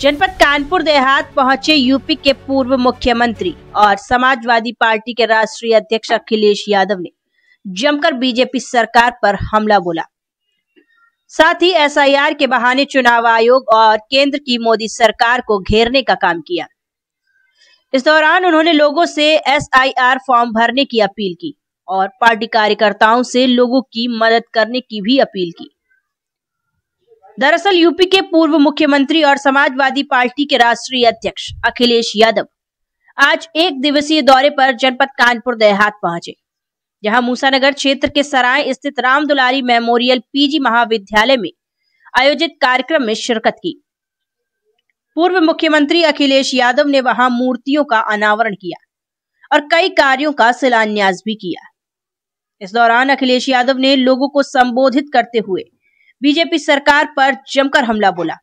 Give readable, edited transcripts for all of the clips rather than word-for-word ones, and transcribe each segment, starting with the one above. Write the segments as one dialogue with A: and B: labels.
A: जनपद कानपुर देहात पहुंचे यूपी के पूर्व मुख्यमंत्री और समाजवादी पार्टी के राष्ट्रीय अध्यक्ष अखिलेश यादव ने जमकर बीजेपी सरकार पर हमला बोला। साथ ही एसआईआर के बहाने चुनाव आयोग और केंद्र की मोदी सरकार को घेरने का काम किया। इस दौरान उन्होंने लोगों से एसआईआर फॉर्म भरने की अपील की और पार्टी कार्यकर्ताओं से लोगों की मदद करने की भी अपील की। दरअसल यूपी के पूर्व मुख्यमंत्री और समाजवादी पार्टी के राष्ट्रीय अध्यक्ष अखिलेश यादव आज एक दिवसीय दौरे पर जनपद कानपुर देहात पहुंचे, जहां मूसानगर क्षेत्र के सराय स्थित राम दुलारी मेमोरियल पीजी महाविद्यालय में आयोजित कार्यक्रम में शिरकत की। पूर्व मुख्यमंत्री अखिलेश यादव ने वहां मूर्तियों का अनावरण किया और कई कार्यों का शिलान्यास भी किया। इस दौरान अखिलेश यादव ने लोगों को संबोधित करते हुए बीजेपी सरकार पर जमकर हमला बोला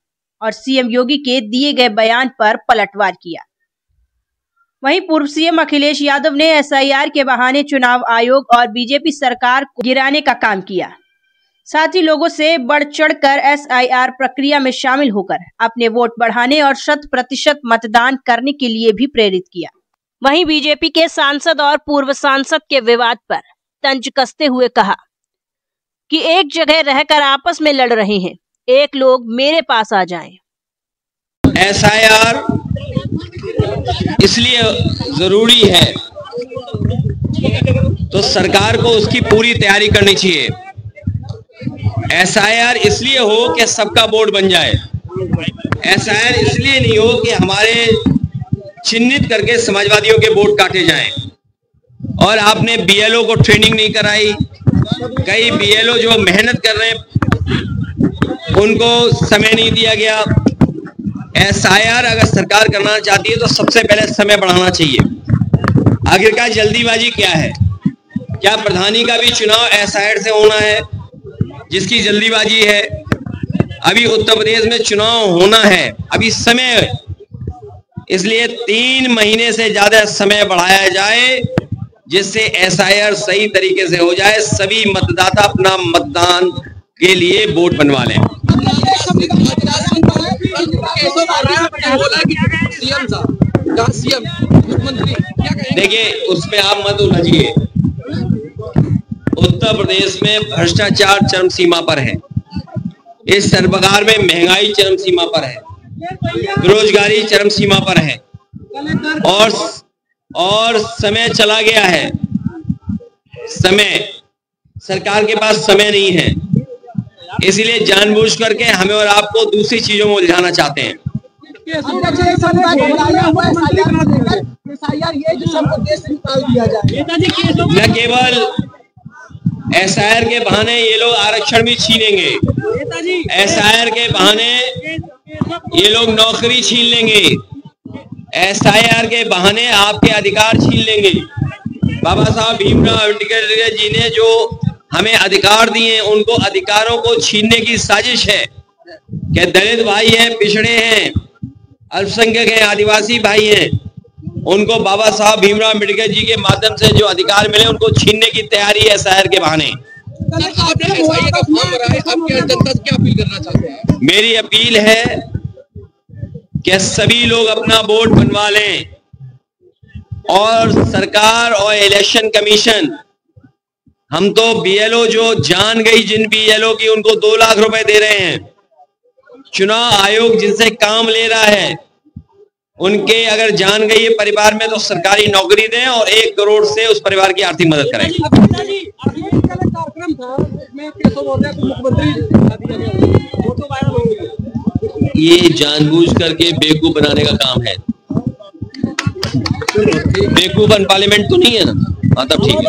A: और सीएम योगी के दिए गए बयान पर पलटवार किया। वहीं पूर्व सीएम अखिलेश यादव ने एसआईआर के बहाने चुनाव आयोग और बीजेपी सरकार को गिराने का काम किया। साथ ही लोगों से बढ़ चढ़कर एसआईआर प्रक्रिया में शामिल होकर अपने वोट बढ़ाने और 100% मतदान करने के लिए भी प्रेरित किया। वहीं बीजेपी के सांसद और पूर्व सांसद के विवाद पर तंज कसते हुए कहा कि एक जगह रहकर आपस में लड़ रहे हैं, एक लोग मेरे पास आ जाएं।
B: एसआईआर इसलिए जरूरी है तो सरकार को उसकी पूरी तैयारी करनी चाहिए। एसआईआर इसलिए हो कि सबका वोट बन जाए। एसआईआर इसलिए नहीं हो कि हमारे चिन्हित करके समाजवादियों के वोट काटे जाएं। और आपने बीएलओ को ट्रेनिंग नहीं कराई। कई बीएलओ जो मेहनत कर रहे हैं उनको समय नहीं दिया गया। एसआईआर अगर सरकार करना चाहती है तो सबसे पहले समय बढ़ाना चाहिए। आखिरकार जल्दीबाजी क्या है? क्या प्रधानी का भी चुनाव एसआईआर से होना है जिसकी जल्दीबाजी है? अभी उत्तर प्रदेश में चुनाव होना है, अभी समय, इसलिए 3 महीने से ज्यादा समय बढ़ाया जाए जिससे एसआईआर सही तरीके से हो जाए, सभी मतदाता अपना मतदान के लिए वोट बनवा लें। देखिए, उसमें आप मत उलझिए। उत्तर प्रदेश में भ्रष्टाचार चरम सीमा पर है। इस सरकार में महंगाई चरम सीमा पर है, बेरोजगारी चरम सीमा पर है और समय चला गया है। सरकार के पास समय नहीं है, इसलिए जानबूझ करके हमें और आपको दूसरी चीजों में उलझाना चाहते हैं। न केवल एसआईआर के बहाने ये लोग आरक्षण भी छीनेंगे, एसआईआर के बहाने ये लोग नौकरी छीन लेंगे, एसआईआर के बहाने आपके अधिकार छीन लेंगे। बाबा साहब भीमराव अम्बेडकर जी ने जो हमें अधिकार दिए, उनको अधिकारों को छीनने की साजिश है कि दलित भाई हैं, पिछड़े हैं, अल्पसंख्यक हैं, आदिवासी भाई हैं, उनको बाबा साहब भीमराव अम्बेडकर जी के माध्यम से जो अधिकार मिले उनको छीनने की तैयारी है एसआईआर के बहाने। मेरी अपील है कि सभी लोग अपना वोट बनवा लें और सरकार और इलेक्शन कमीशन, हम तो बीएलओ जो जान गई जिन बीएलओ की, उनको 2 लाख रुपए दे रहे हैं। चुनाव आयोग जिनसे काम ले रहा है उनके अगर जान गई है परिवार में तो सरकारी नौकरी दें और 1 करोड़ से उस परिवार की आर्थिक मदद करें। ये जानबूझ करके बेवकूफ बनाने का काम है। बेवकूफ पार्लियामेंट तो नहीं है ना? हाँ, तब ठीक है।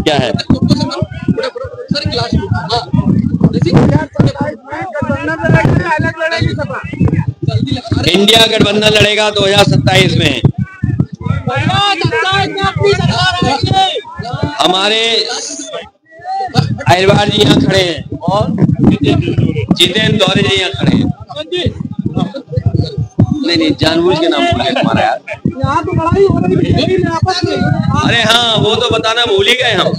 B: क्या है? इंडिया गठबंधन लड़ेगा 2027 में। हमारे अहिरवार जी यहाँ खड़े हैं और जितेंद्र दौरे जी यहाँ खड़े हैं। नहीं, जानबूझ के नाम भूल गए तुम्हारा यार। अरे हाँ, वो तो बताना भूल ही गए हम।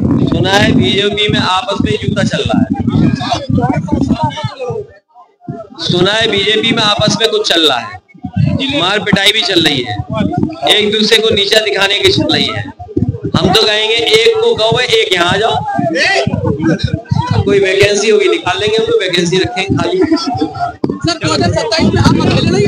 B: सुना है बीजेपी में आपस में जूता चल रहा है। सुना है बीजेपी में आपस में कुछ चल रहा है, मार पिटाई भी चल रही है, एक दूसरे को नीचा दिखाने की चल रही है। हम तो कहेंगे एक को कहो भाई एक यहाँ आ जाओ, कोई वैकेंसी होगी निकाल लेंगे, हम तो वैकेंसी रखेंगे खाली।
C: सर 2027 में आप अकेले नहीं